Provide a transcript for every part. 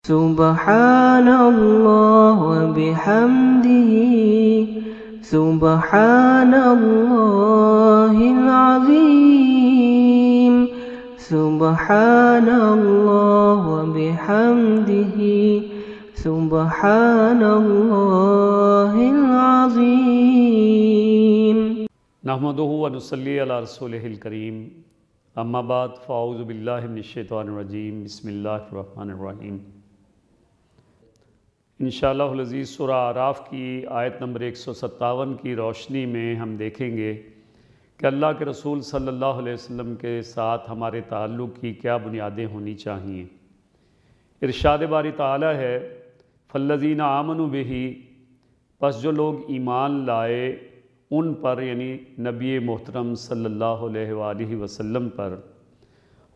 سبحان اللہ وبحمدہ سبحان اللہ العظیم سبحان اللہ وبحمدہ سبحان اللہ العظیم نحمدہ ونصلی علی رسولہ الکریم اما بعد فاعوذ باللہ من الشیطان الرجیم بسم اللہ الرحمن الرحیم۔ انشاءاللہ العزیز سورہ اعراف کی آیت نمبر 157 کی روشنی میں ہم دیکھیں گے کہ اللہ کے رسول صلی اللہ علیہ وسلم کے ساتھ ہمارے تعلق کی کیا بنیادیں ہونی چاہئیں۔ ارشاد باری تعالی ہے فالذین آمنوا بہ، پس جو لوگ ایمان لائے ان پر، یعنی نبی محترم صلی اللہ علیہ وآلہ وسلم پر،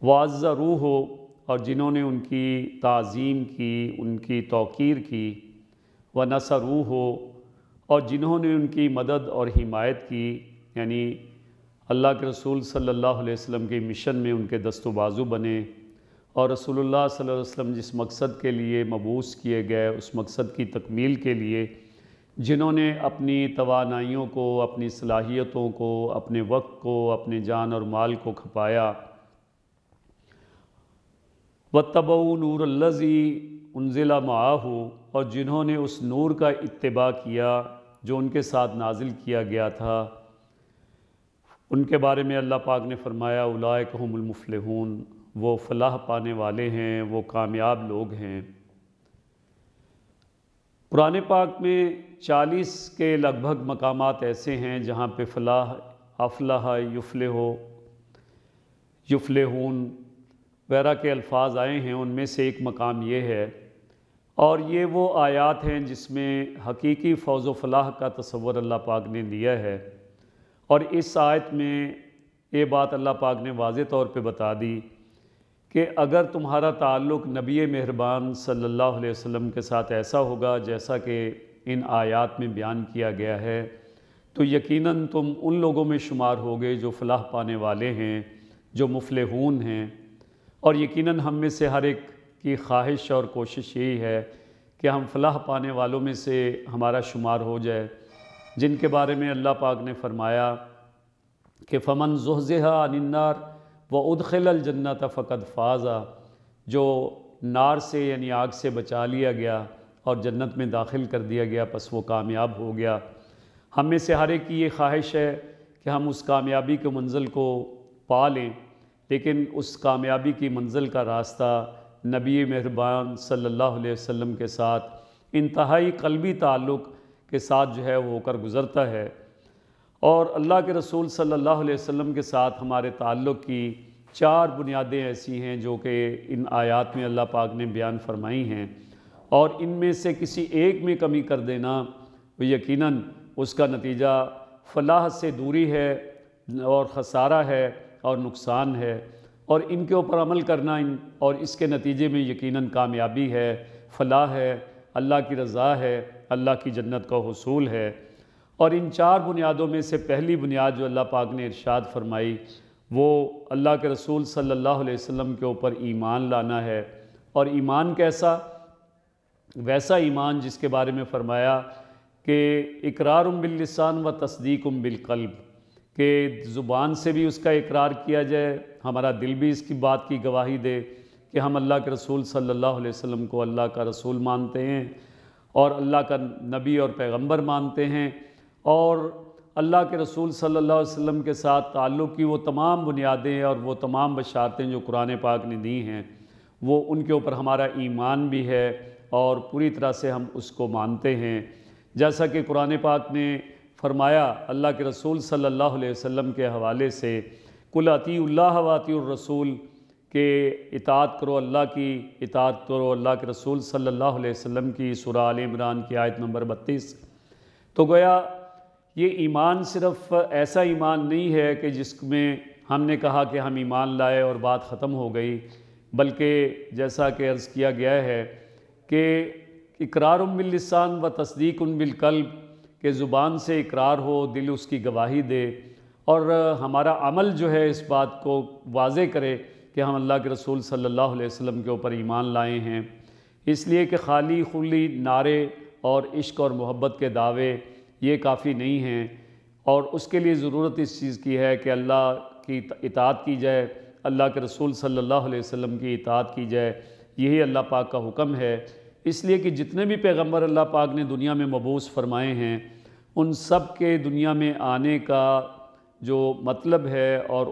وعزروہ، اور جنہوں نے ان کی تعظیم کی، ان کی توقیر کی، ونصروہ، اور جنہوں نے ان کی مدد اور حمایت کی، یعنی اللہ کے رسول صلی اللہ علیہ وسلم کے مشن میں ان کے دست و بازو بنے، اور رسول اللہ صلی اللہ علیہ وسلم جس مقصد کے لیے مبعوث کیے گئے اس مقصد کی تکمیل کے لیے جنہوں نے اپنی توانائیوں کو، اپنی صلاحیتوں کو، اپنے وقت کو، اپنے جان اور مال کو کھپایا، وَاتَّبَعُوا نُورَ الَّذِي أُنزِلَ مَعَهُ، اور جنہوں نے اس نور کا اتباع کیا جو ان کے ساتھ نازل کیا گیا تھا، ان کے بارے میں اللہ پاک نے فرمایا اولئک هم المفلحون، وہ فلاح پانے والے ہیں، وہ کامیاب لوگ ہیں۔ قرآن پاک میں 40 کے لگ بھگ مقامات ایسے ہیں جہاں پہ فلاح، افلح، یفلح، یفلحون وغیرہ کے الفاظ آئے ہیں، ان میں سے ایک مقام یہ ہے، اور یہ وہ آیات ہیں جس میں حقیقی فوز و فلاح کا تصور اللہ پاک نے دیا ہے، اور اس آیت میں یہ بات اللہ پاک نے واضح طور پہ بتا دی کہ اگر تمہارا تعلق نبی مہربان صلی اللہ علیہ وسلم کے ساتھ ایسا ہوگا جیسا کہ ان آیات میں بیان کیا گیا ہے، تو یقیناً تم ان لوگوں میں شمار ہوگے جو فلاح پانے والے ہیں، جو مفلحون ہیں۔ اور یقیناً ہم میں سے ہر ایک کی خواہش اور کوشش یہی ہے کہ ہم فلاح پانے والوں میں سے ہمارا شمار ہو جائے، جن کے بارے میں اللہ پاک نے فرمایا کہ فمن زحزح عن النار وادخل الجنۃ فقد فاز، جو نار سے یعنی آگ سے بچا لیا گیا اور جنت میں داخل کر دیا گیا پس وہ کامیاب ہو گیا۔ ہم میں سے ہر ایک کی یہ خواہش ہے کہ ہم اس کامیابی کے منزل کو پا لیں، لیکن اس کامیابی کی منزل کا راستہ نبی مہربان صلی اللہ علیہ وسلم کے ساتھ انتہائی قلبی تعلق کے ساتھ جو ہے وہ ہو کر گزرتا ہے۔ اور اللہ کے رسول صلی اللہ علیہ وسلم کے ساتھ ہمارے تعلق کی 4 بنیادیں ایسی ہیں جو کہ ان آیات میں اللہ پاک نے بیان فرمائی ہیں، اور ان میں سے کسی ایک میں کمی کر دینا وہ یقیناً اس کا نتیجہ فلاح سے دوری ہے اور خسارہ ہے اور نقصان ہے، اور ان کے اوپر عمل کرنا اور اس کے نتیجے میں یقیناً کامیابی ہے، فلاح ہے، اللہ کی رضا ہے، اللہ کی جنت کا حصول ہے۔ اور ان 4 بنیادوں میں سے پہلی بنیاد جو اللہ پاک نے ارشاد فرمائی وہ اللہ کے رسول صلی اللہ علیہ وسلم کے اوپر ایمان لانا ہے، اور ایمان کیسا؟ ویسا ایمان جس کے بارے میں فرمایا کہ اقرار باللسان و تصدیق بالقلب، کہ زبان سے بھی اس کا اقرار کیا جائے، ہمارا دل بھی اس کی بات کی گواہی دے کہ ہم اللہ کے رسول صلی اللہ علیہ وسلم کو اللہ کا رسول مانتے ہیں اور اللہ کا نبی اور پیغمبر مانتے ہیں، اور اللہ کے رسول صلی اللہ علیہ وسلم کے ساتھ تعلق کی وہ تمام بنیادیں اور وہ تمام بشارتیں جو قرآن پاک نے دی ہیں وہ ان کے اوپر ہمارا ایمان بھی ہے اور پوری طرح سے ہم اس کو مانتے ہیں۔ جیسا کہ قرآن پاک نے فرمایا اللہ کے رسول صلی اللہ علیہ وسلم کے حوالے سے قُلْ اطیعوا اللہ واطیعوا الرسول، کہ اطاعت کرو اللہ کی، اطاعت کرو اللہ کے رسول صلی اللہ علیہ وسلم کی، سورہ آل عمران کی آیت نمبر 32۔ تو گویا یہ ایمان صرف ایسا ایمان نہیں ہے کہ جس میں ہم نے کہا کہ ہم ایمان لائے اور بات ختم ہو گئی، بلکہ جیسا کہ عرض کیا گیا ہے کہ اقرار باللسان و تصدیق بالقلب، کہ زبان سے اقرار ہو، دل اس کی گواہی دے، اور ہمارا عمل جو ہے اس بات کو واضح کرے کہ ہم اللہ کے رسول صلی اللہ علیہ وسلم کے اوپر ایمان لائے ہیں۔ اس لیے کہ خالی خلی نعرے اور عشق اور محبت کے دعوے یہ کافی نہیں ہیں، اور اس کے لیے ضرورت اس چیز کی ہے کہ اللہ کی اطاعت کی جائے، اللہ کے رسول صلی اللہ علیہ وسلم کی اطاعت کی جائے۔ یہی اللہ پاک کا حکم ہے۔ اس لیے کہ جتنے بھی پیغمبر اللہ پاک نے دنیا میں مبعوث فرمائے ہیں، ان سب کے دنیا میں آنے کا جو مطلب ہے اور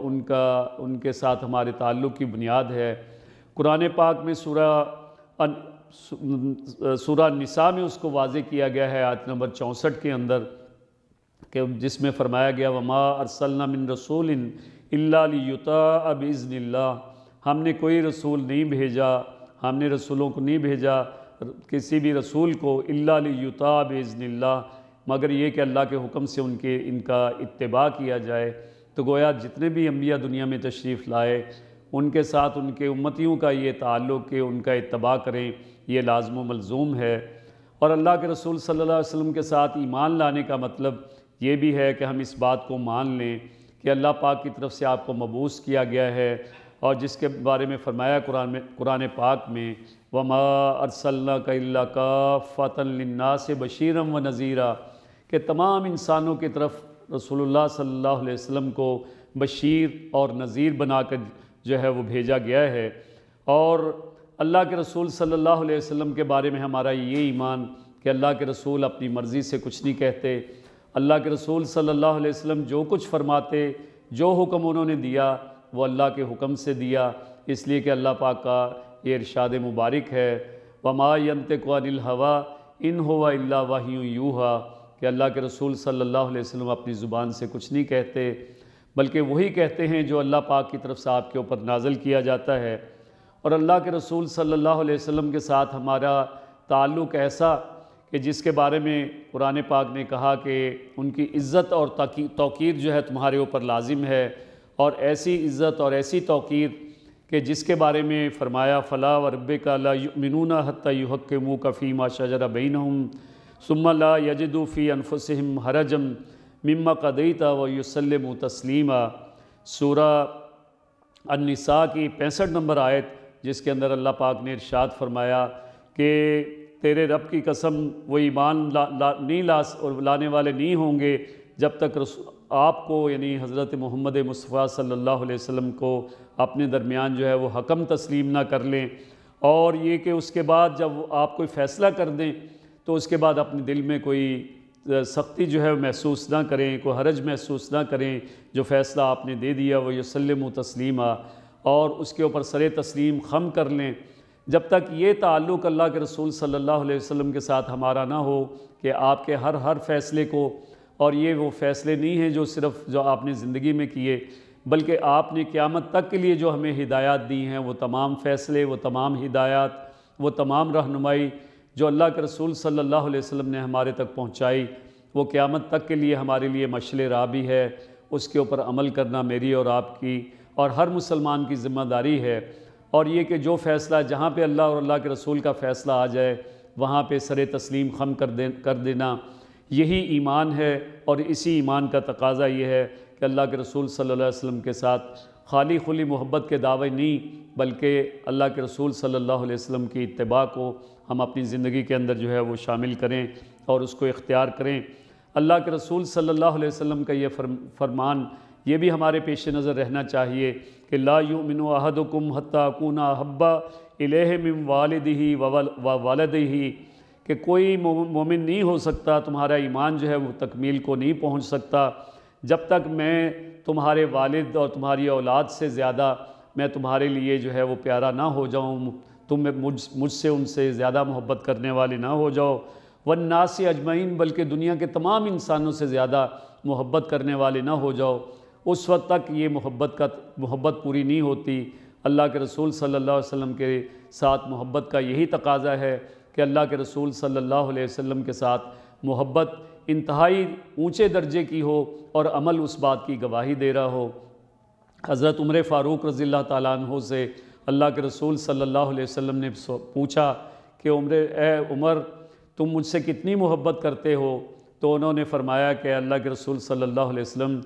ان کے ساتھ ہمارے تعلق کی بنیاد ہے، قرآن پاک میں سورہ نساء میں اس کو واضح کیا گیا ہے، آیت نمبر 64 کے اندر، کہ جس میں فرمایا گیا وَمَا أَرْسَلْنَا مِن رَسُولٍ إِلَّا لِيُطَاعَ بِإِذْنِ اللَّهِ، ہم نے کوئی رسول نہیں بھیجا، ہم نے رسولوں کو نہیں بھیجا، کسی بھی رسول کو إِلَّا لِيُطَاعَ بِإِذْنِ اللَّهِ، مگر یہ کہ اللہ کے حکم سے ان کا اتباع کیا جائے۔ تو گویا جتنے بھی انبیاء دنیا میں تشریف لائے، ان کے ساتھ ان کے امتیوں کا یہ تعلق کہ ان کا اتباع کریں، یہ لازم و ملزوم ہے۔ اور اللہ کے رسول صلی اللہ علیہ وسلم کے ساتھ ایمان لانے کا مطلب یہ بھی ہے کہ ہم اس بات کو مان لیں کہ اللہ پاک کی طرف سے آپ کو مبعوث کیا گیا ہے، اور جس کے بارے میں فرمایا قرآن پاک میں وَمَا أَرْسَلْنَاكَ إِلَّا كَافَّةً لِلنَّاسِ بَشِيرًا وَنَذِيرًا، کہ تمام انسانوں کی طرف رسول اللہ صلی اللہ علیہ وسلم کو بشیر اور نذیر بنا کر جو ہے وہ بھیجا گیا ہے۔ اور اللہ کے رسول صلی اللہ علیہ وسلم کے بارے میں ہمارا یہ ایمان کہ اللہ کے رسول اپنی مرضی سے کچھ نہیں کہتے، اللہ کے رسول صلی اللہ علیہ وسلم جو کچھ فرماتے، جو حکم انہوں نے دیا وہ اللہ کے حکم سے دیا، اس لیے کہ اللہ پاک کا یہ ارشاد مبارک ہے وَمَا يَنطِقُ عَنِ الْهَوَىٰ إِنْ هُوَ إِلَّا وَحْيٌ يُوحَىٰ، کہ اللہ کے رسول صلی اللہ علیہ وسلم اپنی زبان سے کچھ نہیں کہتے، بلکہ وہی کہتے ہیں جو اللہ پاک کی طرف سے آپ کے اوپر نازل کیا جاتا ہے۔ اور اللہ کے رسول صلی اللہ علیہ وسلم کے ساتھ ہمارا تعلق ایسا کہ جس کے بارے میں قرآن پاک نے کہا کہ ان کی عزت اور توقیر جو ہے تمہارے اوپر لازم ہے، اور ایسی عزت اور ایسی توقیر کہ جس کے بارے میں فرمایا فَلَا وَرَبِّكَ لَا يُؤْمِنُونَ حَتَّى يُحَكِّمُوكَ فِي مَا شَجَرَ بَيْنَهُمْ ثُمَّ لَا يَجِدُوا فِي أَنفُسِهِمْ حَرَجًا مِمَّا قَضَيْتَ وَيُسَلِّمُوا تَسْلِيمًا، سورہ النساء کی 65 نمبر آیت، جس کے اندر اللہ پاک نے ارشاد فرمایا کہ تیرے رب کی قسم وہ ایمان لانے والے نہیں ہوں گے جب تک آپ کو یعنی حضرت محمد مصطفیٰ صلی اللہ علیہ وسلم کو اپنے درمیان جو ہے وہ حکم تسلیم نہ کر لیں، اور یہ کہ اس کے بعد جب آپ کوئی فیصلہ کر دیں تو اس کے بعد اپنے دل میں کوئی سختی جو ہے محسوس نہ کریں، کوئی حرج محسوس نہ کریں، جو فیصلہ آپ نے دے دیا وہ یسلموا تسلیما، اور اس کے اوپر سر تسلیم خم کر لیں۔ جب تک یہ تعلق اللہ کے رسول صلی اللہ علیہ وسلم کے ساتھ ہمارا نہ ہو کہ آپ کے ہر فیصلے کو، اور یہ وہ فیصلے نہیں ہیں جو آپ نے زندگی میں کیے، بلکہ آپ نے قیامت تک کے لیے جو ہمیں ہدایات دی ہیں، وہ تمام فیصلے، وہ تمام ہدایات، وہ تمام رہنمائی جو اللہ کے رسول صلی اللہ علیہ وسلم نے ہمارے تک پہنچائی، وہ قیامت تک کے لیے ہمارے لیے مشعل راہ بھی ہے۔ اس کے اوپر عمل کرنا میری اور آپ کی اور ہر مسلمان کی ذمہ داری ہے، اور یہ کہ جو فیصلہ جہاں پہ اللہ اور اللہ کے رسول کا فیصلہ آ جائے وہاں پہ سر تسلیم خم کر دینا، یہی ایمان ہے۔ اور اسی ایمان کا تقاضا یہ ہے کہ اللہ کے رسول صلی اللہ علیہ وسلم کے ساتھ خالی خلی محبت کے دعوے نہیں، بلکہ اللہ کے رسول صلی اللہ علیہ وسلم کی اتباع کو ہم اپنی زندگی کے اندر جو ہے وہ شامل کریں اور اس کو اختیار کریں۔ اللہ کے رسول صلی اللہ علیہ وسلم کا یہ فرمان یہ بھی ہمارے پیش نظر رہنا چاہیے کہ لا یؤمن احدکم حتی اکون احب الیہ من والدہ وولدہ، کہ کوئی مومن نہیں ہو سکتا، تمہارا ایمان جو ہے وہ تکمیل کو نہیں پہنچ سکتا جب تک میں تمہارے والد اور تمہاری اولاد سے زیادہ میں تمہارے لیے جو ہے وہ پیارا نہ ہو جاؤں، تم مجھ سے ان سے زیادہ محبت کرنے والے نہ ہو جاؤ، والناس اجمعین، بلکہ دنیا کے تمام انسانوں سے زیادہ محبت کرنے والے نہ ہو جاؤ۔ اس وقت تک یہ محبت پوری نہیں ہوتی۔ اللہ کے رسول صلی اللہ علیہ وسلم کے ساتھ محبت کا یہی تقاضا ہے کہ اللہ کے رسول صلی اللہ علیہ وسلم کے ساتھ محبت انتہائی اونچے درجے کی ہو اور عمل اس بات کی گواہی دے رہا ہو۔ حضرت عمر فاروق رضی اللہ تعالیٰ عنہ سے اللہ کے رسول صلی اللہ علیہ وسلم نے پوچھا کہ اے عمر، تم مجھ سے کتنی محبت کرتے ہو؟ تو انہوں نے فرمایا کہ اللہ کے رسول صلی اللہ علیہ وسلم،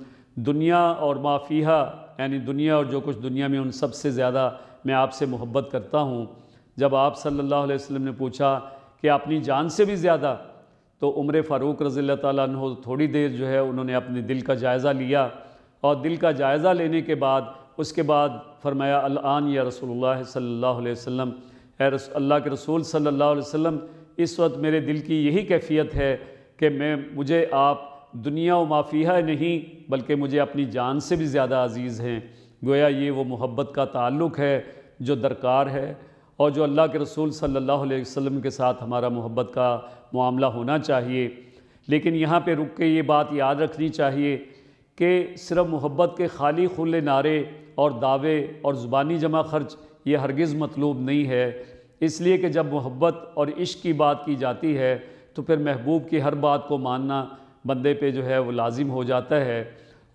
دنیا اور ما فیہا، یعنی دنیا اور جو کچھ دنیا میں ان سب سے زیادہ میں آپ سے محبت کرتا ہوں۔ جب آپ صلی اللہ علیہ وسلم نے پوچھا کہ اپنی جان سے بھی زیادہ، تو عمر فاروق رضی اللہ تعالیٰ عنہ تھوڑی دیر جو ہے انہوں نے اپنے دل کا جائزہ لیا، اور دل کا جائزہ لینے کے بعد اس کے بعد فرمایا الآن یا رسول اللہ صلی اللہ علیہ وسلم، اے اللہ کے رسول صلی اللہ علیہ وسلم، اس وقت میرے دل کی یہی کیفیت ہے کہ مجھے آپ دنیا و ما فیہا نہیں بلکہ مجھے اپنی جان سے بھی زیادہ عزیز ہیں۔ گویا یہ وہ محبت کا تعلق ہے جو درکار ہے، اور جو اللہ کے رسول صلی اللہ علیہ وسلم کے ساتھ ہمارا محبت کا معاملہ ہونا چاہیے۔ لیکن یہاں پہ رک کے یہ بات یاد رکھنی چاہیے کہ صرف محبت کے خالی کھلے نعرے اور دعوے اور زبانی جمع خرچ یہ ہرگز مطلوب نہیں ہے، اس لیے کہ جب محبت اور عشق کی بات کی جاتی ہے تو پھر محبوب کی ہر بات کو ماننا بندے پہ جو ہے وہ لازم ہو جاتا ہے۔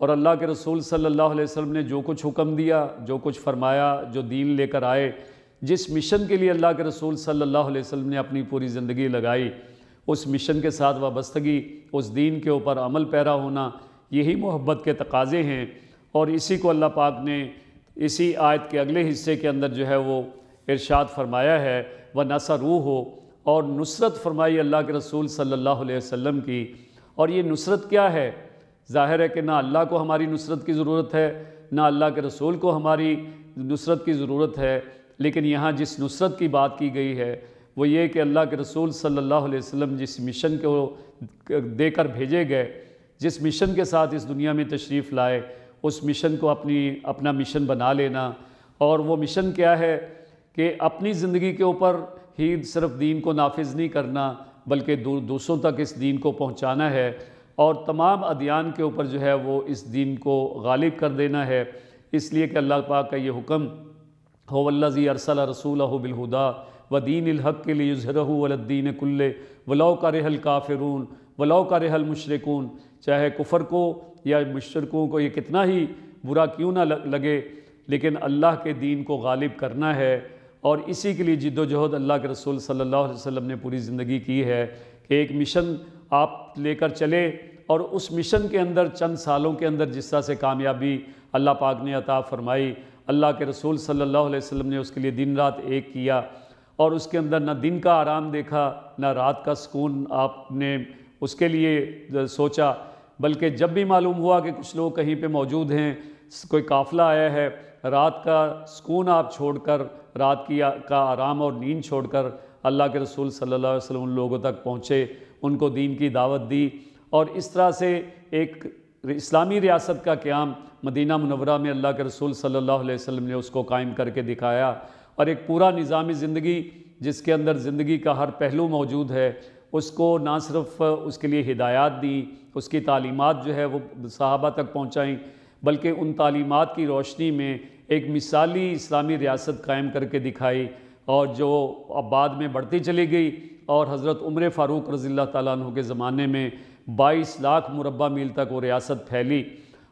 اور اللہ کے رسول صلی اللہ علیہ وسلم نے جو کچھ حکم دیا، جو کچھ فرمایا، جو دین لے کر آئے، جس مشن کے لیے اللہ کے رسول صلی اللہ علیہ وسلم نے اپنی پوری زندگی لگائی، اس مشن کے ساتھ وابستگی، اس دین کے اوپر عمل پیرا ہونا، یہی محبت کے تقاضے ہیں۔ اور اسی کو اللہ پاک نے اسی آیت کے اگلے حصے کے اندر جو ہے وہ ارشاد فرمایا ہے وَنَصَرُوهُ، اور نصرت فرمائی اللہ کے رسول صلی اللہ علیہ وسلم کی۔ اور یہ نصرت کیا ہے؟ ظاہر ہے کہ نہ اللہ کو ہماری نصرت کی ضرورت ہے، نہ اللہ کے رسول کو ہماری نصرت کی ضرورت ہے، لیکن یہاں جس نصرت کی بات کی گئی ہے وہ یہ کہ اللہ کے رسول صلی اللہ علیہ وسلم جس مشن کو دے کر بھیجے گئے، جس مشن کے ساتھ اس دنیا میں تشریف لائے، اس مشن کو اپنا مشن بنا لینا۔ اور وہ مشن کیا ہے کہ اپنی زندگی کے اوپر ہی صرف دین کو نافذ نہیں کرنا بلکہ دوسروں تک اس دین کو پہنچانا ہے، اور تمام ادیان کے اوپر جو ہے وہ اس دین کو غالب کر دینا ہے۔ اس لیے کہ اللہ پاک کا یہ حکم هو الذی ارسل رسولہ بالہدی ودین الحق لیظہرہ علی الدین کلہ ولو کرہ الکافرون ولو کرہ المشرکون، چاہے کفر کو یا مشرکوں کو یہ کتنا ہی برا کیوں نہ لگے، لیکن اللہ کے دین کو غالب کرنا ہے۔ اور اسی کے لیے جد و جہد اللہ کے رسول صلی اللہ علیہ وسلم نے پوری زندگی کی ہے کہ ایک مشن آپ لے کر چلے، اور اس مشن کے اندر چند سالوں کے اندر جس طرح سے کامیابی اللہ پاک نے عطا فرمائی، اللہ کے رسول صلی اللہ علیہ وسلم نے اس کے لیے دن رات ایک کیا، اور اس کے اندر نہ دن کا آرام دیکھا نہ رات کا سکون آپ نے اس کے لیے سوچا، بلکہ جب بھی معلوم ہوا کہ کچھ لوگ کہیں پہ موجود ہیں، کوئی قافلہ آیا ہے، رات کا سکون آپ چھوڑ کر، رات کا آرام اور نیند چھوڑ کر اللہ کے رسول صلی اللہ علیہ وسلم ان لوگوں تک پہنچے، ان کو دین کی دعوت دی، اور اس طرح سے ایک اسلامی ریاست کا قیام مدینہ منورہ میں اللہ کے رسول صلی اللہ علیہ وسلم نے اس کو قائم کر کے دکھایا، اور ایک پورا نظام زندگی جس کے اندر زندگی کا ہر پہلو موجود ہے، اس کو نہ صرف اس کے لیے ہدایات دیں، اس کی تعلیمات جو ہے وہ صحابہ تک پہنچائیں، بلکہ ان تعلیمات کی روشنی میں ایک مثالی اسلامی ریاست قائم کر کے دکھائی، اور جو اب بعد میں بڑھتی چلی گئی، اور حضرت عمر فاروق رضی اللہ تعالیٰ عنہ کے زمانے میں 22 لاکھ مربع میل تک وہ ریاست پھیلی،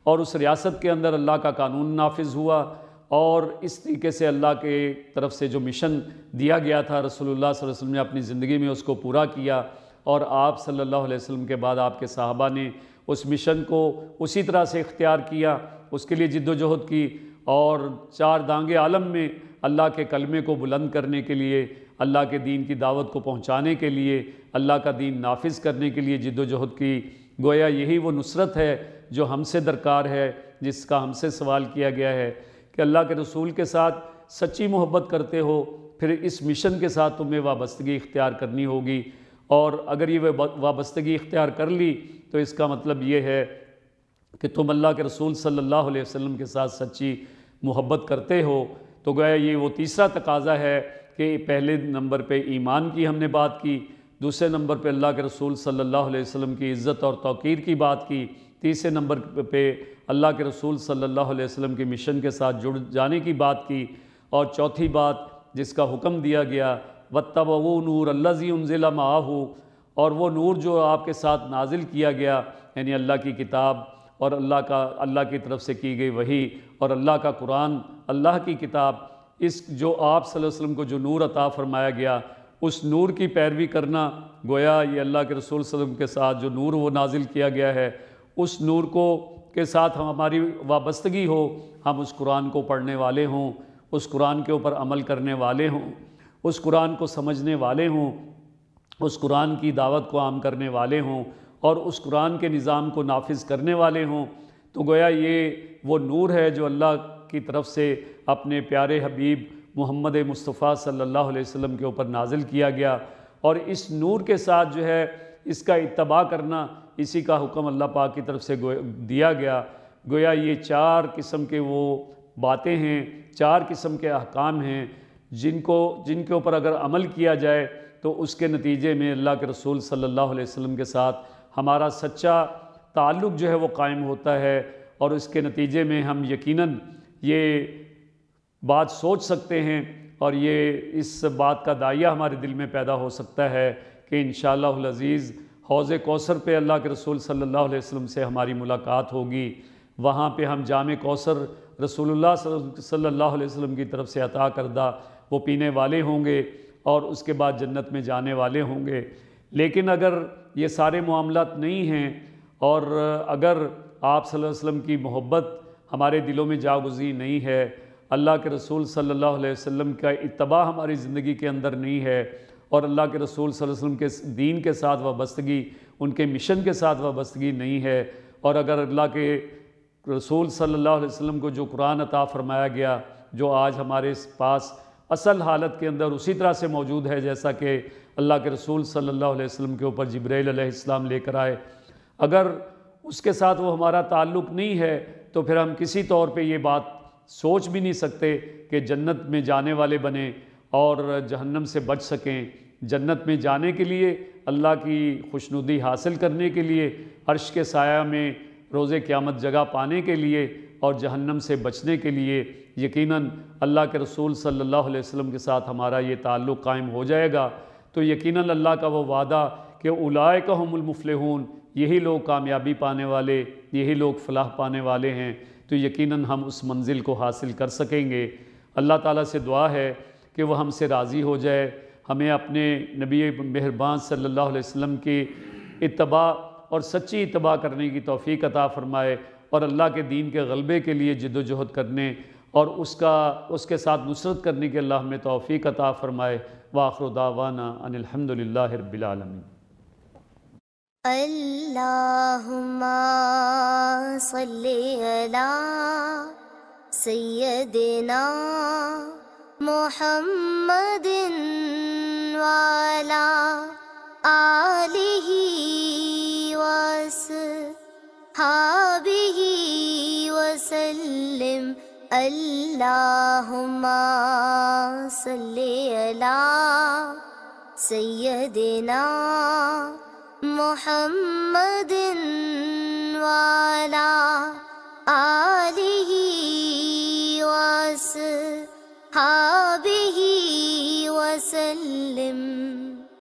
اور اس ریاست کے اندر اللہ کا قانون نافذ ہوا، اور اس طریقے سے اللہ کے طرف سے جو مشن دیا گیا تھا رسول اللہ صلی اللہ علیہ وسلم نے اپنی زندگی میں اس کو پورا کیا، اور آپ صلی اللہ علیہ وسلم کے بعد آپ کے صحابہ نے اس مشن کو اسی طرح سے اختیار کیا، اس کے لیے جد و جہد کی، اور 4 دانگے عالم میں اللہ کے کلمے کو بلند کرنے کے لیے، اللہ کے دین کی دعوت کو پہنچانے کے لیے، اللہ کا دین نافذ کرنے کے لیے جد و جہد کی۔ گویا یہی وہ نصرت ہے جو ہم سے درکار ہے، جس کا ہم سے سوال کیا گیا ہے کہ اللہ کے رسول کے ساتھ سچی محبت کرتے ہو، پھر اس مشن کے ساتھ تمہیں وابستگی اختیار کرنی ہوگی، اور اگر یہ وابستگی اختیار کر لی تو اس کا مطلب یہ ہے کہ تم اللہ کے رسول صلی اللہ علیہ وسلم کے ساتھ سچی محبت کرتے ہو۔ تو گویا یہ وہ تیسرا تقاضا ہے کہ پہلے نمبر پہ ایمان کی ہم نے بات کی، دوسرے نمبر پہ اللہ کے رسول صلی اللہ علیہ وسلم کی عزت اور توقیر کی بات کی، تیسرے نمبر پہ اللہ کے رسول صلی اللہ علیہ وسلم کے مشن کے ساتھ جڑ جانے کی بات کی، اور چوتھی بات جس کا حکم دیا گیا وَاتَّبَعُوا نُورَ الَّذِي أُنزِلَ مَعَهُ، اور وہ نور جو آپ کے ساتھ نازل کیا گیا، یعنی اللہ کی کتاب اور اللہ کی طرف سے کی گئی وحی، اور اللہ کا قرآن، اللہ کی کتاب، اس جو آپ صلی اللہ علیہ وسلم کو جو نور عطا فرمایا گیا، اس نور کی پیروی کرنا۔ گویا یہ اللہ کے رسول صلی اللہ علیہ وسلم کے ساتھ جو نور وہ نازل کیا گیا ہے، اس نور کے ساتھ ہماری وابستگی ہو، ہم اس قرآن کو پڑھنے والے ہوں، اس قرآن کے اوپر عمل کرنے والے ہوں، اس قرآن کو سمجھنے والے ہوں، اس قرآن کی دعوت کو عام کرنے والے ہوں اور اس قرآن کے نظام کو نافذ کرنے والے ہوں، تو گویا یہ وہ نور ہے جو اللہ کی طرف سے اپنے پیارے حبیب محمد مصطفیٰ صلی اللہ علیہ وسلم کے اوپر نازل کیا گیا، اور اس نور کے ساتھ جو ہے اس کا اتباع کرنا، اسی کا حکم اللہ پاک کی طرف سے دیا گیا۔ گویا یہ 4 قسم کے وہ باتیں ہیں، 4 قسم کے احکام ہیں جن کے اوپر اگر عمل کیا جائے تو اس کے نتیجے میں اللہ کے رسول صلی اللہ علیہ وسلم کے ساتھ ہمارا سچا تعلق جو ہے وہ قائم ہوتا ہے، اور اس کے نتیجے میں ہم یقیناً یہ بات سوچ سکتے ہیں اور یہ اس بات کا داعیہ ہمارے دل میں پیدا ہو سکتا ہے کہ انشاءاللہ العزیز حوض کوثر پہ اللہ کے رسول صلی اللہ علیہ وسلم سے ہماری ملاقات ہوگی، وہاں پہ ہم جام کوثر رسول اللہ صلی اللہ علیہ وسلم کی طرف سے عطا کردہ وہ پینے والے ہوں گے اور اس کے بعد جنت میں جانے والے ہوں گے۔ لیکن اگر یہ سارے معاملات نہیں ہیں اور اگر آپ صلی اللہ علیہ وسلم کی محبت ہمارے دلوں میں جاگزی نہیں ہے، اللہ کے رسول صلی اللہ علیہ وسلم کا اتباع ہماری زندگی کے اندر نہیں ہے، اور اللہ کے رسول صلی اللہ علیہ وسلم کے دین کے ساتھ وابستگی، ان کے مشن کے ساتھ وابستگی نہیں ہے، اور اگر اللہ کے رسول صلی اللہ علیہ وسلم کو جو قرآن عطا فرمایا گیا، جو آج ہمارے پاس اصل حالت کے اندر اسی طرح سے موجود ہے جیسا کہ اللہ کے رسول صلی اللہ علیہ وسلم کے اوپر جبرائیل علیہ السلام لے کر آئے، اگر اس کے ساتھ وہ ہمارا تعلق نہیں ہے تو پھر ہم کسی طور پہ یہ بات سوچ بھی نہیں سکتے کہ جنت میں جانے والے بنیں اور جہنم سے بچ سکیں۔ جنت میں جانے کے لیے، اللہ کی خوشنودی حاصل کرنے کے لیے، عرش کے سایہ میں روز قیامت جگہ پانے کے لیے، اور جہنم سے بچنے کے لیے یقیناً اللہ کے رسول صلی اللہ علیہ وسلم کے ساتھ ہمارا یہ تعلق قائم ہو جائے گا، تو یقیناً اللہ کا وہ وعدہ کہ اولئک هم المفلحون، یہی لوگ کامیابی پانے والے، یہی لوگ فلاح پانے والے ہیں، تو یقیناً ہم اس منزل کو حاصل کر سکیں گے۔ اللہ تعالیٰ سے دعا ہے کہ وہ ہم سے راضی ہو جائے، ہمیں اپنے نبی مہربان صلی اللہ علیہ وسلم کی اتباع اور سچی اتباع کرنے کی توفیق عطا فرمائے، اور اللہ کے دین کے غلبے کے لیے جد و جہد کرنے اور اس کے ساتھ نصرت کرنے کے اللہ ہمیں توفیق عطا فرمائے۔ وآخر دعوانا ان الحمدللہ رب العالمین۔ اللہم صلی علی سیدنا محمد وعلی آلہ وصحبہ وسلم۔ اللہم صلی علی سیدنا محمد وعلی آلہ وصحبہ وسلم۔